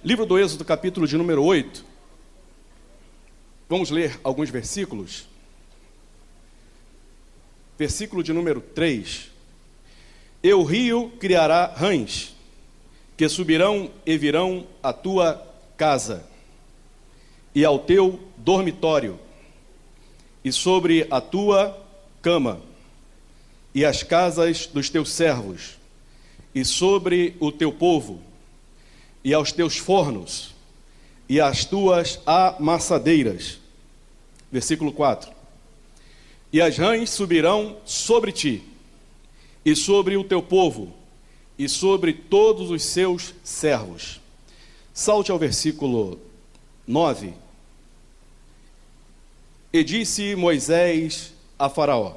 Livro do Êxodo, capítulo de número 8. Vamos ler alguns versículos. Versículo de número 3. E o rio criará rãs, que subirão e virão à tua casa, e ao teu dormitório, e sobre a tua cama, e as casas dos teus servos, e sobre o teu povo, e aos teus fornos, e às tuas amassadeiras. Versículo 4. E as rãs subirão sobre ti, e sobre o teu povo, e sobre todos os seus servos. Salte ao versículo 9. E disse Moisés a Faraó: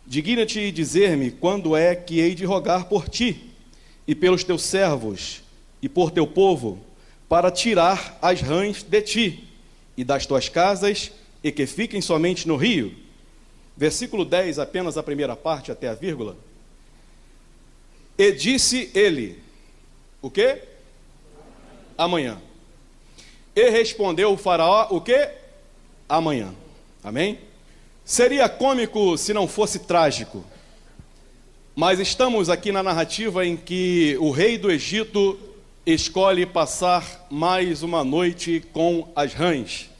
digna-te dizer-me quando é que hei de rogar por ti, e pelos teus servos, e por teu povo, para tirar as rãs de ti, e das tuas casas, e que fiquem somente no rio. Versículo 10, apenas a primeira parte, até a vírgula. E disse ele, o quê? Amanhã. E respondeu o Faraó, o quê? Amanhã. Amém? Seria cômico se não fosse trágico, mas estamos aqui na narrativa em que o rei do Egito escolhe passar mais uma noite com as rãs.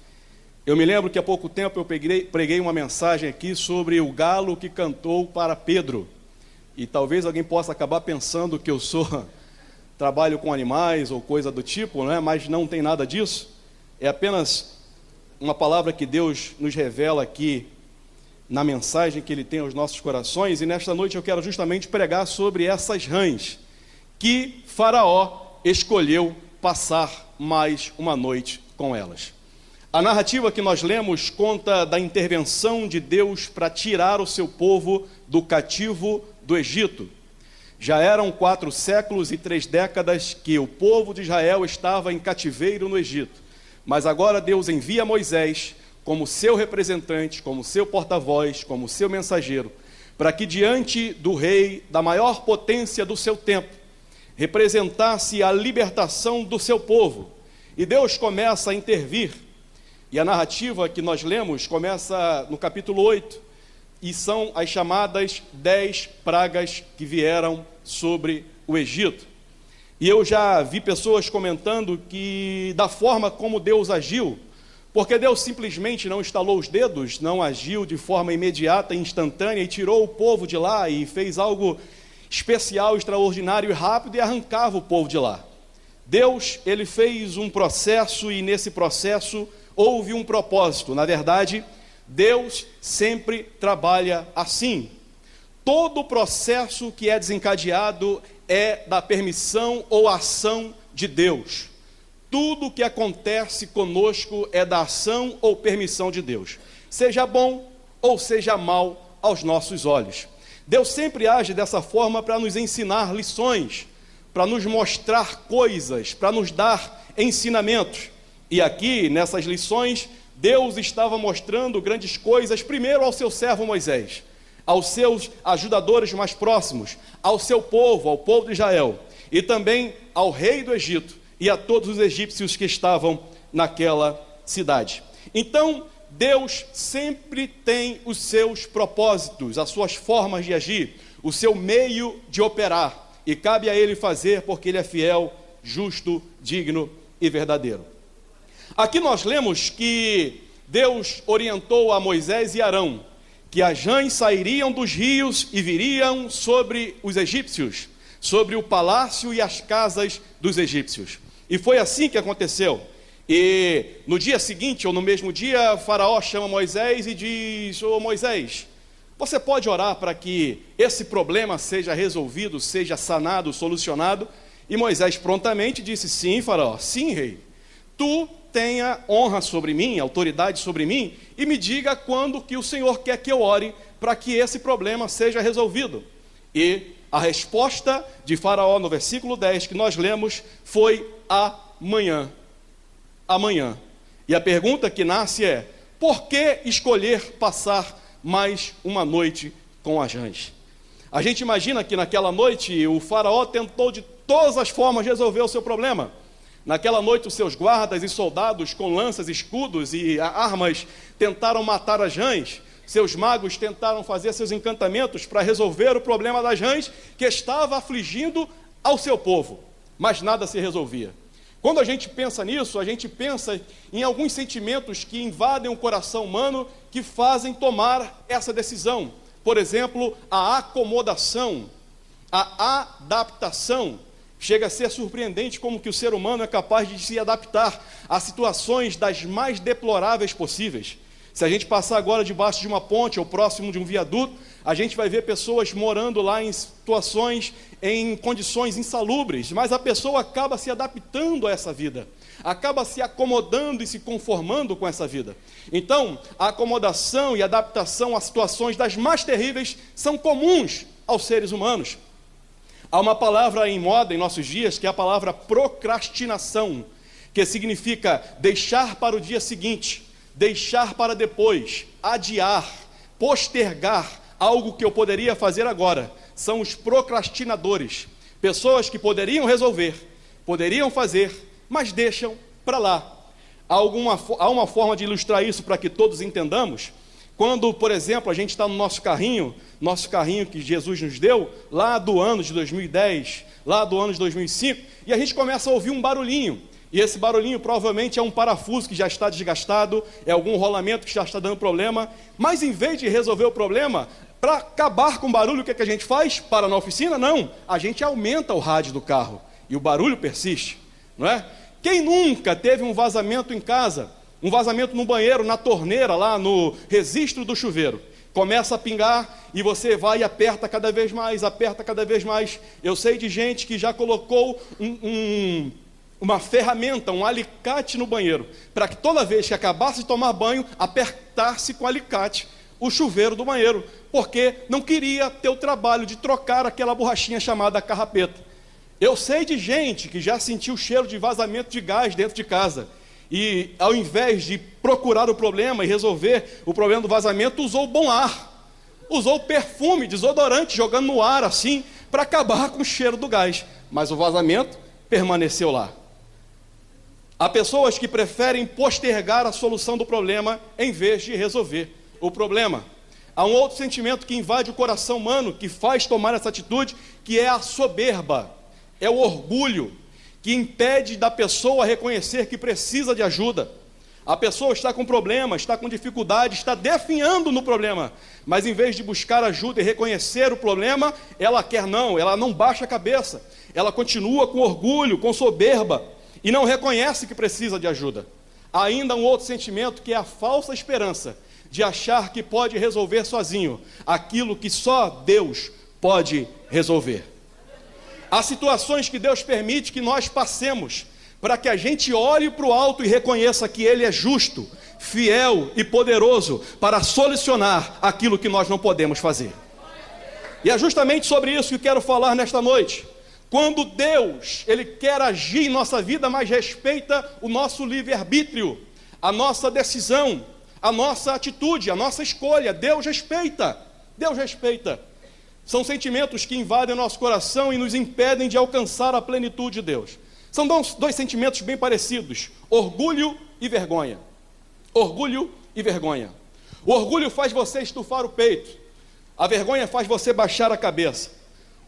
Eu me lembro que há pouco tempo eu preguei uma mensagem aqui sobre o galo que cantou para Pedro. E talvez alguém possa acabar pensando que eu trabalho com animais ou coisa do tipo, né? Mas não tem nada disso. É apenas uma palavra que Deus nos revela aqui na mensagem que Ele tem aos nossos corações. E nesta noite eu quero justamente pregar sobre essas rãs que Faraó escolheu passar mais uma noite com elas. A narrativa que nós lemos conta da intervenção de Deus para tirar o seu povo do cativo do Egito. Já eram 4 séculos e 3 décadas que o povo de Israel estava em cativeiro no Egito. Mas agora Deus envia Moisés como seu representante, como seu porta-voz, como seu mensageiro, para que diante do rei da maior potência do seu tempo, representasse a libertação do seu povo. E Deus começa a intervir. E a narrativa que nós lemos começa no capítulo 8, e são as chamadas 10 pragas que vieram sobre o Egito. E eu já vi pessoas comentando que da forma como Deus agiu, porque Deus simplesmente não estalou os dedos, não agiu de forma imediata, instantânea, e tirou o povo de lá e fez algo especial, extraordinário e rápido, e arrancava o povo de lá. Deus, ele fez um processo, e nesse processo houve um propósito. Na verdade, Deus sempre trabalha assim. Todo o processo que é desencadeado é da permissão ou ação de Deus. Tudo que acontece conosco é da ação ou permissão de Deus, seja bom ou seja mal aos nossos olhos. Deus sempre age dessa forma para nos ensinar lições, para nos mostrar coisas, para nos dar ensinamentos. E aqui, nessas lições, Deus estava mostrando grandes coisas, primeiro ao seu servo Moisés, aos seus ajudadores mais próximos, ao seu povo, ao povo de Israel, e também ao rei do Egito e a todos os egípcios que estavam naquela cidade. Então, Deus sempre tem os seus propósitos, as suas formas de agir, o seu meio de operar, e cabe a Ele fazer, porque Ele é fiel, justo, digno e verdadeiro. Aqui nós lemos que Deus orientou a Moisés e Arão que as rãs sairiam dos rios e viriam sobre os egípcios, sobre o palácio e as casas dos egípcios. E foi assim que aconteceu. E no dia seguinte, ou no mesmo dia, Faraó chama Moisés e diz: ô Moisés, você pode orar para que esse problema seja resolvido, seja sanado, solucionado? E Moisés prontamente disse: sim, Faraó, sim, rei. Tu tenha honra sobre mim, autoridade sobre mim, e me diga quando que o Senhor quer que eu ore para que esse problema seja resolvido. E a resposta de Faraó no versículo 10 que nós lemos foi: amanhã. Amanhã. E a pergunta que nasce é: por que escolher passar mais uma noite com as rãs? A gente imagina que naquela noite o Faraó tentou de todas as formas resolver o seu problema, Naquela noite, os seus guardas e soldados com lanças, escudos e armas tentaram matar as rãs. Seus magos tentaram fazer seus encantamentos para resolver o problema das rãs que estava afligindo ao seu povo, mas nada se resolvia. Quando a gente pensa nisso, a gente pensa em alguns sentimentos que invadem o coração humano que fazem tomar essa decisão. Por exemplo, a acomodação, a adaptação. Chega a ser surpreendente como que o ser humano é capaz de se adaptar a situações das mais deploráveis possíveis. Se a gente passar agora debaixo de uma ponte ou próximo de um viaduto, a gente vai ver pessoas morando lá em situações, em condições insalubres, mas a pessoa acaba se adaptando a essa vida, acaba se acomodando e se conformando com essa vida. Então, a acomodação e a adaptação a situações das mais terríveis são comuns aos seres humanos. Há uma palavra em moda em nossos dias, que é a palavra procrastinação, que significa deixar para o dia seguinte, deixar para depois, adiar, postergar algo que eu poderia fazer agora. São os procrastinadores, pessoas que poderiam resolver, poderiam fazer, mas deixam para lá. Há uma forma de ilustrar isso para que todos entendamos. Quando, por exemplo, a gente está no nosso carrinho que Jesus nos deu, lá do ano de 2010, lá do ano de 2005, e a gente começa a ouvir um barulhinho, e esse barulhinho provavelmente é um parafuso que já está desgastado, é algum rolamento que já está dando problema, mas em vez de resolver o problema, para acabar com o barulho, o que a gente faz? Para na oficina? Não, a gente aumenta o rádio do carro, e o barulho persiste, não é? Quem nunca teve um vazamento em casa, um vazamento no banheiro, na torneira, lá no registro do chuveiro? Começa a pingar e você vai e aperta cada vez mais, aperta cada vez mais. Eu sei de gente que já colocou uma ferramenta, um alicate no banheiro, para que toda vez que acabasse de tomar banho, apertasse com alicate o chuveiro do banheiro, porque não queria ter o trabalho de trocar aquela borrachinha chamada carrapeta. Eu sei de gente que já sentiu o cheiro de vazamento de gás dentro de casa, e ao invés de procurar o problema e resolver o problema do vazamento, usou bom ar, usou perfume, desodorante, jogando no ar assim, para acabar com o cheiro do gás, mas o vazamento permaneceu lá. Há pessoas que preferem postergar a solução do problema em vez de resolver o problema. Há um outro sentimento que invade o coração humano, que faz tomar essa atitude, que é a soberba, é o orgulho, que impede da pessoa reconhecer que precisa de ajuda. A pessoa está com problema, está com dificuldade, está definhando no problema, mas em vez de buscar ajuda e reconhecer o problema, ela não baixa a cabeça, ela continua com orgulho, com soberba, e não reconhece que precisa de ajuda. Há ainda um outro sentimento, que é a falsa esperança, de achar que pode resolver sozinho aquilo que só Deus pode resolver. Há situações que Deus permite que nós passemos, para que a gente olhe para o alto e reconheça que Ele é justo, fiel e poderoso para solucionar aquilo que nós não podemos fazer. E é justamente sobre isso que quero falar nesta noite. Quando Deus, Ele quer agir em nossa vida, mas respeita o nosso livre-arbítrio, a nossa decisão, a nossa atitude, a nossa escolha, Deus respeita. Deus respeita. São sentimentos que invadem o nosso coração e nos impedem de alcançar a plenitude de Deus. São dois sentimentos bem parecidos: orgulho e vergonha. Orgulho e vergonha. O orgulho faz você estufar o peito, a vergonha faz você baixar a cabeça.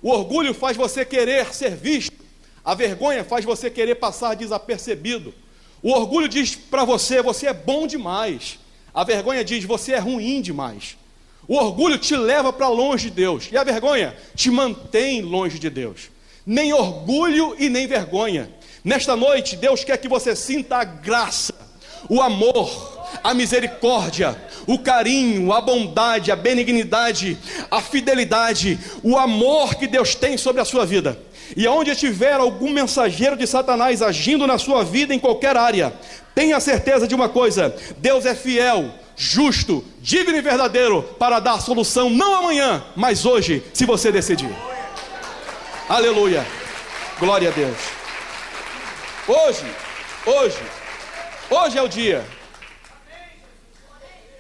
O orgulho faz você querer ser visto, a vergonha faz você querer passar desapercebido. O orgulho diz para você: você é bom demais. A vergonha diz: você é ruim demais. O orgulho te leva para longe de Deus, e a vergonha te mantém longe de Deus. Nem orgulho e nem vergonha. Nesta noite, Deus quer que você sinta a graça, o amor, a misericórdia, o carinho, a bondade, a benignidade, a fidelidade, o amor que Deus tem sobre a sua vida. E aonde tiver algum mensageiro de Satanás agindo na sua vida em qualquer área, tenha certeza de uma coisa: Deus é fiel, justo, digno e verdadeiro para dar solução, não amanhã, mas hoje, se você decidir. Aleluia, glória a Deus. Hoje é o dia.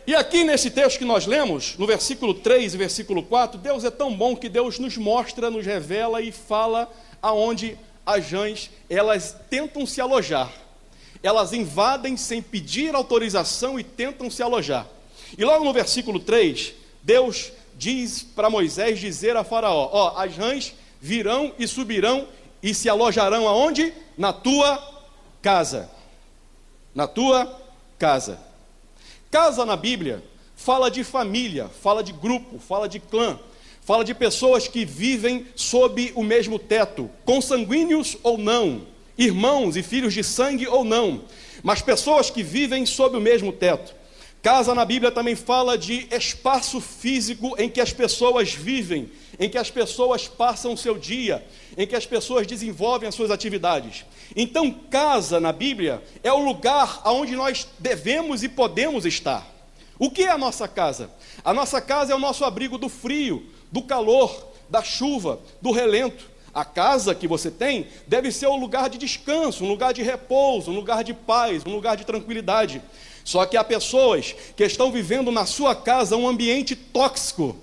E aqui nesse texto que nós lemos, no versículo 3 e versículo 4, Deus é tão bom que Deus nos mostra, nos revela e fala aonde as rãs, elas tentam se alojar. Elas invadem sem pedir autorização e tentam se alojar. E logo no versículo 3, Deus diz para Moisés dizer a Faraó: as rãs virão e subirão e se alojarão aonde? Na tua casa. Na tua casa. Casa na Bíblia fala de família, fala de grupo, fala de clã, fala de pessoas que vivem sob o mesmo teto, consanguíneos ou não, irmãos e filhos de sangue ou não, mas pessoas que vivem sob o mesmo teto. Casa na Bíblia também fala de espaço físico em que as pessoas vivem, em que as pessoas passam o seu dia, em que as pessoas desenvolvem as suas atividades. Então, casa na Bíblia é o lugar onde nós devemos e podemos estar. O que é a nossa casa? A nossa casa é o nosso abrigo do frio, do calor, da chuva, do relento. A casa que você tem deve ser um lugar de descanso, um lugar de repouso, um lugar de paz, um lugar de tranquilidade. Só que há pessoas que estão vivendo na sua casa um ambiente tóxico,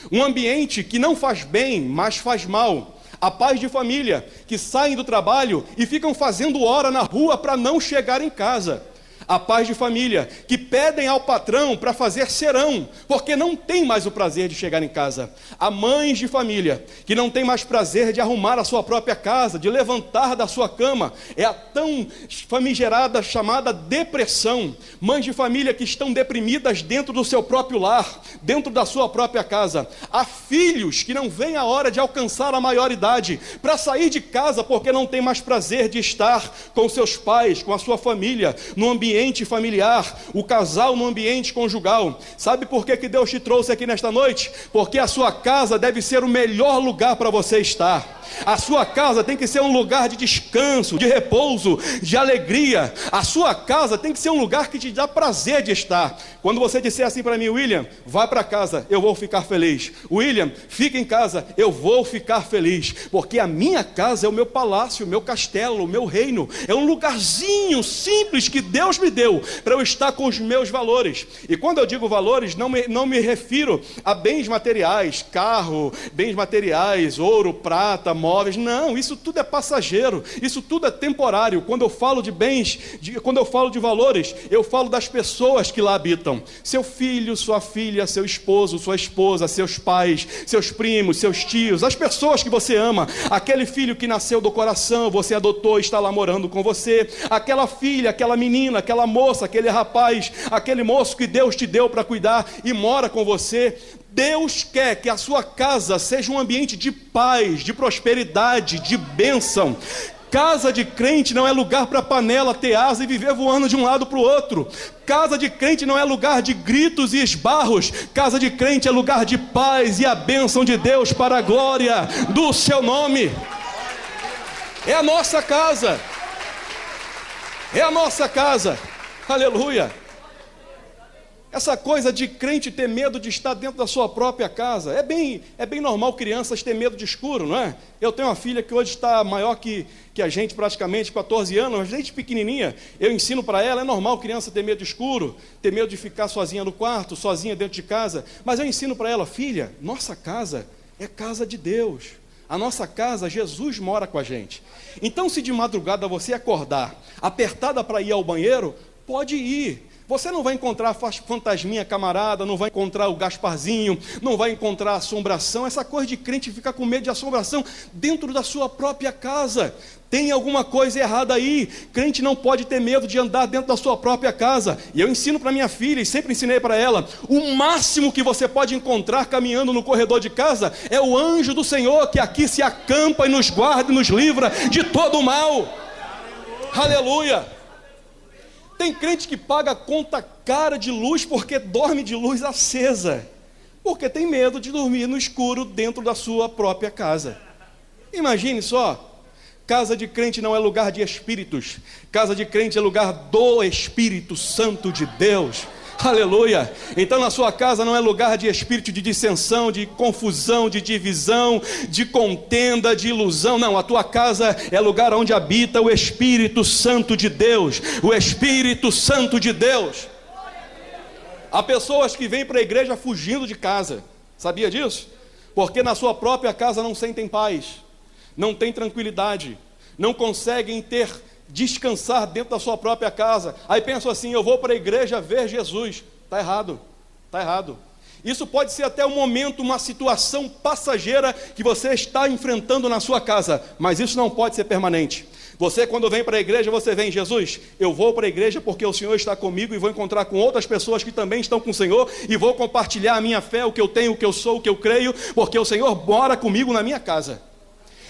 um ambiente que não faz bem, mas faz mal. Há pais de família que saem do trabalho e ficam fazendo hora na rua para não chegar em casa. Há pais de família que pedem ao patrão para fazer serão, porque não tem mais o prazer de chegar em casa. Há mães de família que não têm mais prazer de arrumar a sua própria casa, de levantar da sua cama. É a tão famigerada chamada depressão. Mães de família que estão deprimidas dentro do seu próprio lar, dentro da sua própria casa. Há filhos que não veem a hora de alcançar a maioridade para sair de casa porque não tem mais prazer de estar com seus pais, com a sua família, no ambiente familiar, o casal no ambiente conjugal. Sabe por que Deus te trouxe aqui nesta noite? Porque a sua casa deve ser o melhor lugar para você estar. A sua casa tem que ser um lugar de descanso, de repouso, de alegria. A sua casa tem que ser um lugar que te dá prazer de estar. Quando você disser assim para mim: William, vai para casa, eu vou ficar feliz. William, fica em casa, eu vou ficar feliz. Porque a minha casa é o meu palácio, o meu castelo, o meu reino. É um lugarzinho simples que Deus me deu para eu estar com os meus valores. E quando eu digo valores, não me refiro a bens materiais, carro, bens materiais, ouro, prata, móveis. Não, isso tudo é passageiro, isso tudo é temporário. Quando eu falo de bens, quando eu falo de valores, eu falo das pessoas que lá habitam. Seu filho, sua filha, seu esposo, sua esposa, seus pais, seus primos, seus tios, as pessoas que você ama, aquele filho que nasceu do coração, você adotou e está lá morando com você, aquela filha, aquela menina, aquela moça, aquele rapaz, aquele moço que Deus te deu para cuidar e mora com você. Deus quer que a sua casa seja um ambiente de paz, de prosperidade, de bênção. Casa de crente não é lugar para panela ter asa e viver voando de um lado para o outro. Casa de crente não é lugar de gritos e esbarros. Casa de crente é lugar de paz e a bênção de Deus para a glória do seu nome. É a nossa casa. É a nossa casa. Aleluia. Essa coisa de crente ter medo de estar dentro da sua própria casa, é bem normal crianças ter medo de escuro, não é? Eu tenho uma filha que hoje está maior que a gente, praticamente 14 anos, mas desde pequenininha, eu ensino para ela, é normal criança ter medo de escuro, ter medo de ficar sozinha no quarto, sozinha dentro de casa, mas eu ensino para ela: filha, nossa casa é casa de Deus, a nossa casa, Jesus mora com a gente. Então, se de madrugada você acordar apertada para ir ao banheiro, pode ir. Você não vai encontrar fantasminha camarada, não vai encontrar o Gasparzinho, não vai encontrar assombração. Essa coisa de crente ficar com medo de assombração dentro da sua própria casa. Tem alguma coisa errada aí. Crente não pode ter medo de andar dentro da sua própria casa. E eu ensino para minha filha, e sempre ensinei para ela, o máximo que você pode encontrar caminhando no corredor de casa é o anjo do Senhor, que aqui se acampa e nos guarda e nos livra de todo o mal. Aleluia. Tem crente que paga conta cara de luz porque dorme de luz acesa, porque tem medo de dormir no escuro dentro da sua própria casa. Imagine só, casa de crente não é lugar de espíritos, casa de crente é lugar do Espírito Santo de Deus. Aleluia. Então na sua casa não é lugar de espírito de dissensão, de confusão, de divisão, de contenda, de ilusão. Não, a tua casa é lugar onde habita o Espírito Santo de Deus. O Espírito Santo de Deus. Há pessoas que vêm para a igreja fugindo de casa. Sabia disso? Porque na sua própria casa não sentem paz, não tem tranquilidade, não conseguem descansar dentro da sua própria casa. Aí pensam assim: eu vou para a igreja ver Jesus. Está errado, está errado. Isso pode ser até um momento, uma situação passageira que você está enfrentando na sua casa, mas isso não pode ser permanente. Você, quando vem para a igreja, você vem: Jesus, eu vou para a igreja porque o Senhor está comigo e vou encontrar com outras pessoas que também estão com o Senhor e vou compartilhar a minha fé, o que eu tenho, o que eu sou, o que eu creio, porque o Senhor mora comigo na minha casa.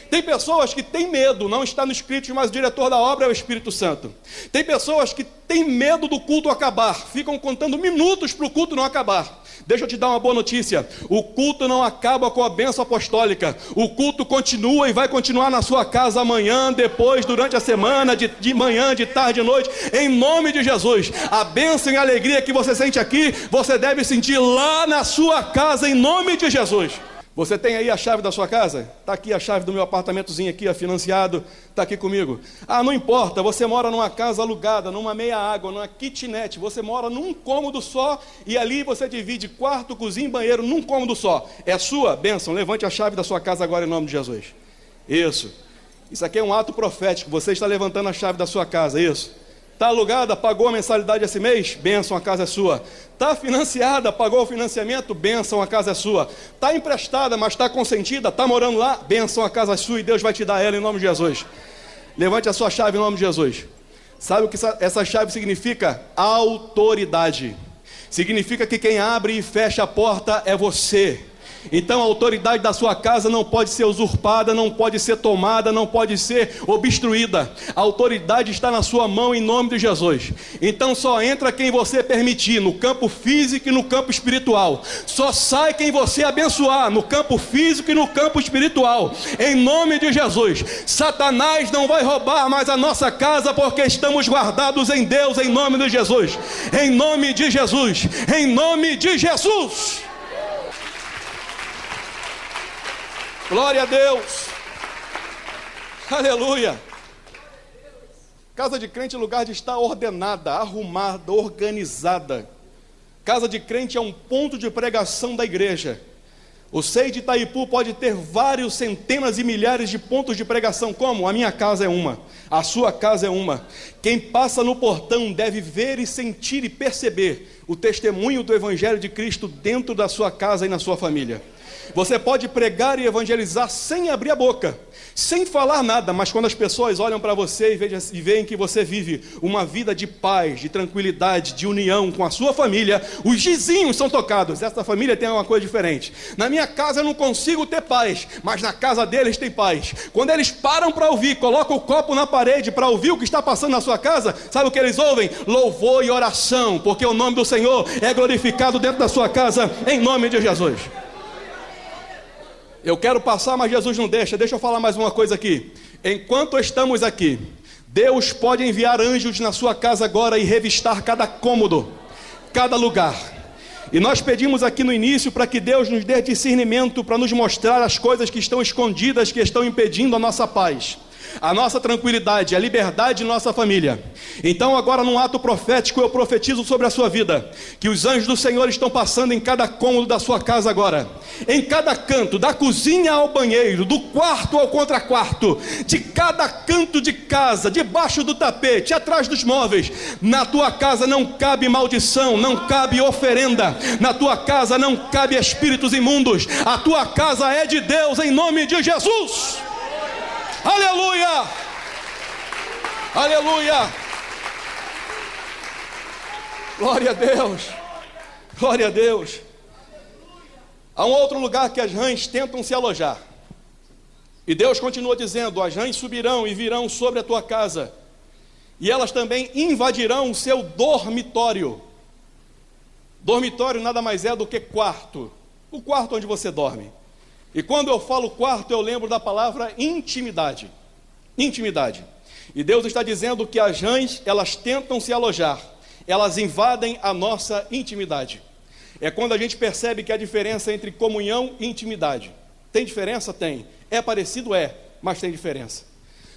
Tem pessoas que têm medo, não está no escrito, mas o diretor da obra é o Espírito Santo. Tem pessoas que têm medo do culto acabar, ficam contando minutos para o culto não acabar. Deixa eu te dar uma boa notícia: o culto não acaba com a bênção apostólica. O culto continua e vai continuar na sua casa amanhã, depois, durante a semana, de manhã, de tarde, de noite, em nome de Jesus. A bênção e a alegria que você sente aqui, você deve sentir lá na sua casa, em nome de Jesus. Você tem aí a chave da sua casa? Está aqui a chave do meu apartamentozinho aqui, financiado, está aqui comigo. Ah, não importa, você mora numa casa alugada, numa meia água, numa kitnet, você mora num cômodo só e ali você divide quarto, cozinha e banheiro num cômodo só. É sua bênção, levante a chave da sua casa agora em nome de Jesus. Isso aqui é um ato profético, você está levantando a chave da sua casa, isso. Está alugada, pagou a mensalidade esse mês? Bênção, a casa é sua. Está financiada, pagou o financiamento? Bênção, a casa é sua. Está emprestada, mas está consentida? Está morando lá? Bênção, a casa é sua e Deus vai te dar ela em nome de Jesus. Levante a sua chave em nome de Jesus. Sabe o que essa chave significa? Autoridade. Significa que quem abre e fecha a porta é você. Então a autoridade da sua casa não pode ser usurpada, não pode ser tomada, não pode ser obstruída. A autoridade está na sua mão em nome de Jesus. Então só entra quem você permitir, no campo físico e no campo espiritual. Só sai quem você abençoar, no campo físico e no campo espiritual, em nome de Jesus. Satanás não vai roubar mais a nossa casa, porque estamos guardados em Deus, em nome de Jesus. Em nome de Jesus, em nome de Jesus. Glória a Deus, aleluia. Casa de crente é lugar de estar ordenada, arrumada, organizada. Casa de crente é um ponto de pregação da igreja. O SEI de Itaipu pode ter vários, centenas e milhares de pontos de pregação. Como? A minha casa é uma, a sua casa é uma. Quem passa no portão deve ver e sentir e perceber o testemunho do Evangelho de Cristo dentro da sua casa e na sua família. Você pode pregar e evangelizar sem abrir a boca, sem falar nada, mas quando as pessoas olham para você e veem que você vive uma vida de paz, de tranquilidade, de união com a sua família, os vizinhos são tocados. Essa família tem uma coisa diferente. Na minha casa eu não consigo ter paz, mas na casa deles tem paz. Quando eles param para ouvir, colocam o copo na parede para ouvir o que está passando na sua casa, sabe o que eles ouvem? Louvor e oração, porque o nome do Senhor é glorificado dentro da sua casa, em nome de Jesus. Eu quero passar, mas Jesus não deixa. Deixa eu falar mais uma coisa aqui. Enquanto estamos aqui, Deus pode enviar anjos na sua casa agora e revistar cada cômodo, cada lugar. E nós pedimos aqui no início para que Deus nos dê discernimento para nos mostrar as coisas que estão escondidas, que estão impedindo a nossa paz, a nossa tranquilidade, a liberdade de nossa família. Então agora, num ato profético, eu profetizo sobre a sua vida, que os anjos do Senhor estão passando em cada cômodo da sua casa agora, em cada canto, da cozinha ao banheiro, do quarto ao contraquarto, de cada canto de casa, debaixo do tapete, atrás dos móveis. Na tua casa não cabe maldição, não cabe oferenda, na tua casa não cabe espíritos imundos, a tua casa é de Deus, em nome de Jesus. Aleluia! Aleluia! Glória a Deus! Glória a Deus! Há um outro lugar que as rãs tentam se alojar. E Deus continua dizendo: as rãs subirão e virão sobre a tua casa, e elas também invadirão o seu dormitório. Dormitório nada mais é do que quarto. O quarto onde você dorme. E quando eu falo quarto, eu lembro da palavra intimidade. Intimidade. E Deus está dizendo que as rãs, elas tentam se alojar, elas invadem a nossa intimidade. É quando a gente percebe que há diferença entre comunhão e intimidade. Tem diferença? Tem. É parecido? É, mas tem diferença.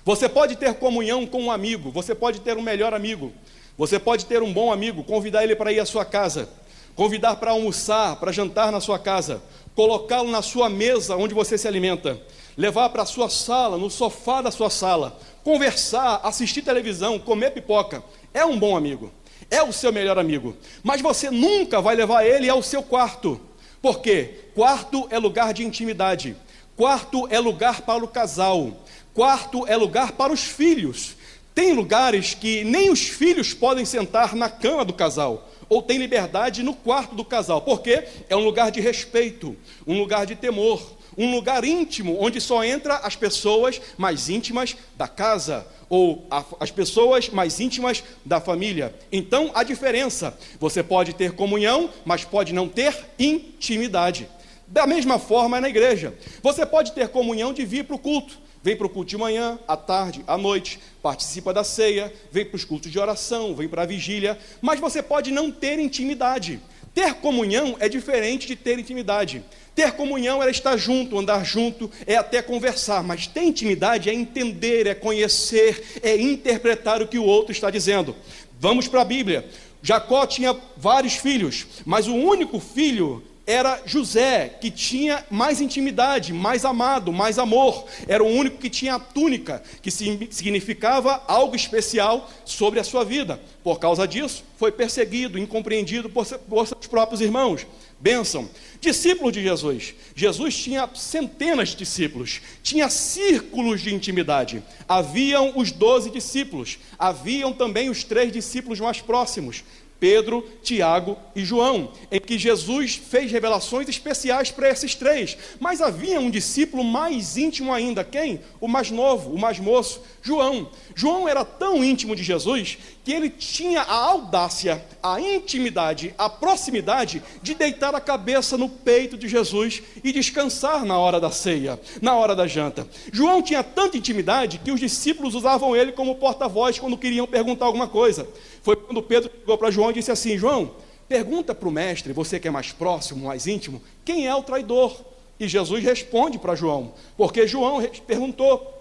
Você pode ter comunhão com um amigo, você pode ter um melhor amigo, você pode ter um bom amigo, convidar ele para ir à sua casa, convidar para almoçar, para jantar na sua casa, colocá-lo na sua mesa onde você se alimenta, levar para a sua sala, no sofá da sua sala, conversar, assistir televisão, comer pipoca, é um bom amigo, é o seu melhor amigo. Mas você nunca vai levar ele ao seu quarto. Por quê? Quarto é lugar de intimidade. Quarto é lugar para o casal. Quarto é lugar para os filhos. Tem lugares que nem os filhos podem sentar na cama do casal, ou tem liberdade no quarto do casal, porque é um lugar de respeito, um lugar de temor, um lugar íntimo, onde só entra as pessoas mais íntimas da casa, ou as pessoas mais íntimas da família. Então, a diferença, você pode ter comunhão, mas pode não ter intimidade. Da mesma forma na igreja, você pode ter comunhão de vir para o culto, vem para o culto de manhã, à tarde, à noite, participa da ceia, vem para os cultos de oração, vem para a vigília, mas você pode não ter intimidade. Ter comunhão é diferente de ter intimidade. Ter comunhão é estar junto, andar junto, é até conversar, mas ter intimidade é entender, é conhecer, é interpretar o que o outro está dizendo. Vamos para a Bíblia. Jacó tinha vários filhos, mas o único filho era José, que tinha mais intimidade, mais amado, mais amor. Era o único que tinha a túnica, que significava algo especial sobre a sua vida. Por causa disso, foi perseguido, incompreendido por seus próprios irmãos. Bênção. Discípulos de Jesus. Jesus tinha centenas de discípulos, tinha círculos de intimidade. Haviam os 12 discípulos, haviam também os 3 discípulos mais próximos, Pedro, Tiago e João, em que Jesus fez revelações especiais para esses 3, mas havia um discípulo mais íntimo ainda. Quem? O mais novo, o mais moço, João. João era tão íntimo de Jesus que ele tinha a audácia, a intimidade, a proximidade de deitar a cabeça no peito de Jesus e descansar na hora da ceia, na hora da janta. João tinha tanta intimidade que os discípulos usavam ele como porta-voz quando queriam perguntar alguma coisa. Foi quando Pedro chegou para João e disse assim: João, pergunta para o mestre, você que é mais próximo, mais íntimo, quem é o traidor? E Jesus responde para João, porque João perguntou.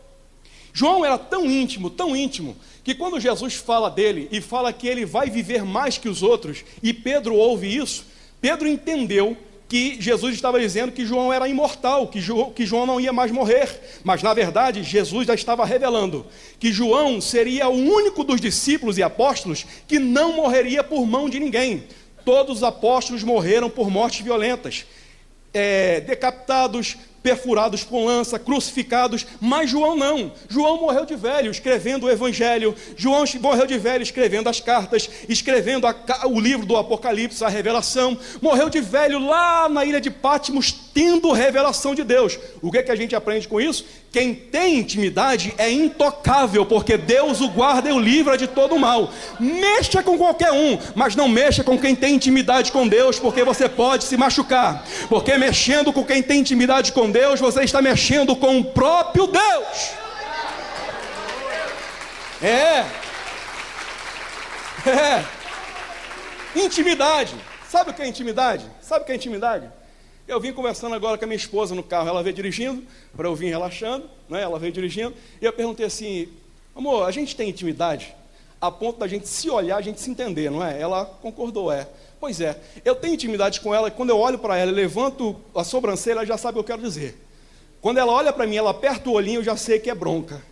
João era tão íntimo, que quando Jesus fala dele e fala que ele vai viver mais que os outros, e Pedro ouve isso, Pedro entendeu que Jesus estava dizendo que João era imortal, que João não ia mais morrer, mas na verdade Jesus já estava revelando que João seria o único dos discípulos e apóstolos que não morreria por mão de ninguém. Todos os apóstolos morreram por mortes violentas, decapitados, perfurados com lança, crucificados, mas João não. João morreu de velho escrevendo o Evangelho, João morreu de velho escrevendo as cartas, escrevendo o livro do Apocalipse, a revelação, morreu de velho lá na ilha de Patmos, tendo revelação de Deus. O que é que a gente aprende com isso? Quem tem intimidade é intocável, porque Deus o guarda e o livra de todo o mal. Mexa com qualquer um, mas não mexa com quem tem intimidade com Deus, porque você pode se machucar, porque mexendo com quem tem intimidade com Deus, você está mexendo com o próprio Deus. Intimidade. Sabe o que é intimidade? Eu vim conversando agora com a minha esposa no carro, ela veio dirigindo, para eu vir relaxando, né? Ela veio dirigindo, e eu perguntei assim: amor, a gente tem intimidade a ponto da gente se olhar, a gente se entender, não é? Ela concordou, Pois é, eu tenho intimidade com ela, e quando eu olho para ela, levanto a sobrancelha, ela já sabe o que eu quero dizer. Quando ela olha para mim, ela aperta o olhinho, eu já sei que é bronca,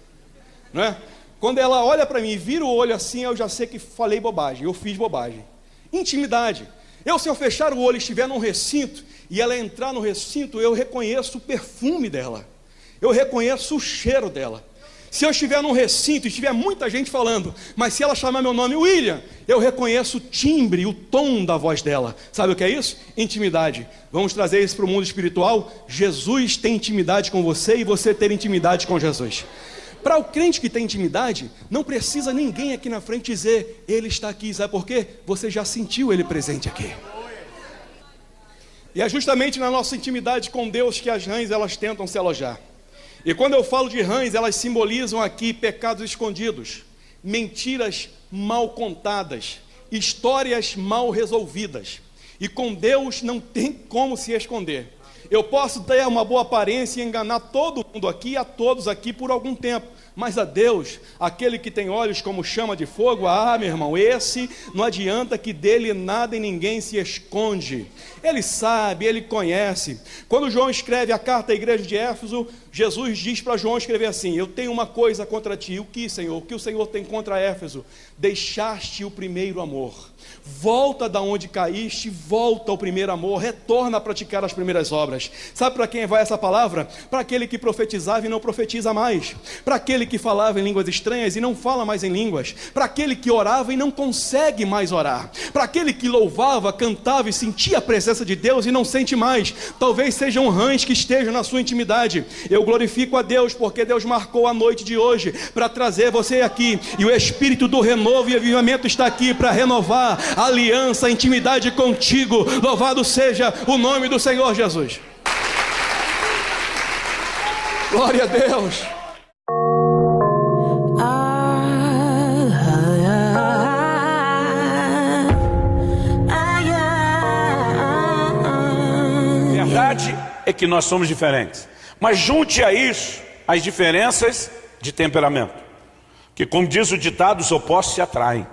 não é? Quando ela olha para mim e vira o olho assim, eu já sei que falei bobagem, eu fiz bobagem. Intimidade. Se eu fechar o olho e estiver num recinto, e ela entrar no recinto, eu reconheço o perfume dela, eu reconheço o cheiro dela. Se eu estiver num recinto e estiver muita gente falando, mas se ela chamar meu nome William, eu reconheço o timbre, o tom da voz dela. Sabe o que é isso? Intimidade. Vamos trazer isso para o mundo espiritual. Jesus tem intimidade com você e você ter intimidade com Jesus. Para o crente que tem intimidade, não precisa ninguém aqui na frente dizer: ele está aqui. Sabe por quê? Você já sentiu ele presente aqui. E é justamente na nossa intimidade com Deus que as rãs elas tentam se alojar. E quando eu falo de rãs, elas simbolizam aqui pecados escondidos, mentiras mal contadas, histórias mal resolvidas. E com Deus não tem como se esconder. Eu posso ter uma boa aparência e enganar todo mundo aqui, a todos aqui por algum tempo, mas a Deus, aquele que tem olhos como chama de fogo, meu irmão, esse não adianta, que dele nada e ninguém se esconde. Ele sabe, ele conhece. Quando João escreve a carta à igreja de Éfeso, Jesus diz para João escrever assim: eu tenho uma coisa contra ti. O que, Senhor? O que o Senhor tem contra Éfeso? Deixaste o primeiro amor. Volta da onde caíste, volta ao primeiro amor, retorna a praticar as primeiras obras. Sabe para quem vai essa palavra? Para aquele que profetizava e não profetiza mais, para aquele que falava em línguas estranhas e não fala mais em línguas, para aquele que orava e não consegue mais orar, para aquele que louvava, cantava e sentia a presença de Deus e não sente mais. Talvez sejam rãs que estejam na sua intimidade. Eu glorifico a Deus porque Deus marcou a noite de hoje para trazer você aqui, e o Espírito do renovo e avivamento está aqui para renovar a aliança, a intimidade contigo. Louvado seja o nome do Senhor Jesus. Glória a Deus. Verdade é que nós somos diferentes, mas junte a isso as diferenças de temperamento, que, como diz o ditado, os opostos se atraem.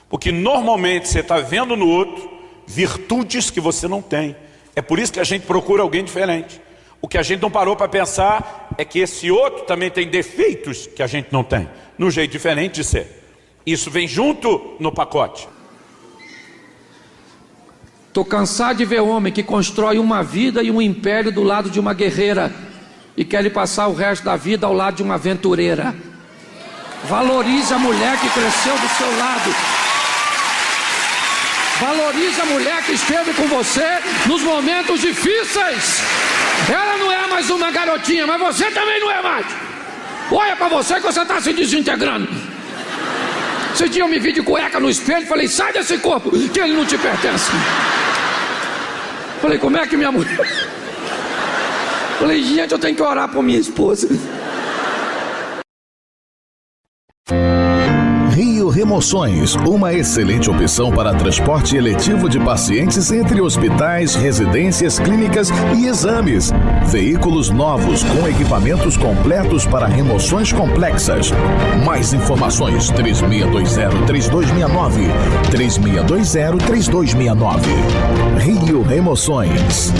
Porque normalmente você está vendo no outro virtudes que você não tem. É por isso que a gente procura alguém diferente. O que a gente não parou para pensar é que esse outro também tem defeitos que a gente não tem, num jeito diferente de ser. Isso vem junto no pacote. Estou cansado de ver homem que constrói uma vida e um império do lado de uma guerreira e quer passar o resto da vida ao lado de uma aventureira. Valorize a mulher que cresceu do seu lado. Valorize a mulher que esteve com você nos momentos difíceis. Ela não é mais uma garotinha, mas você também não é mais. Olha para você que você está se desintegrando. Esse dia eu me vi de cueca no espelho e falei: sai desse corpo, que ele não te pertence. Falei: como é que minha mulher... Falei: gente, eu tenho que orar por minha esposa. Rio Remoções, uma excelente opção para transporte eletivo de pacientes entre hospitais, residências, clínicas e exames. Veículos novos com equipamentos completos para remoções complexas. Mais informações: 3620-3269. 3620-3269. Rio Remoções.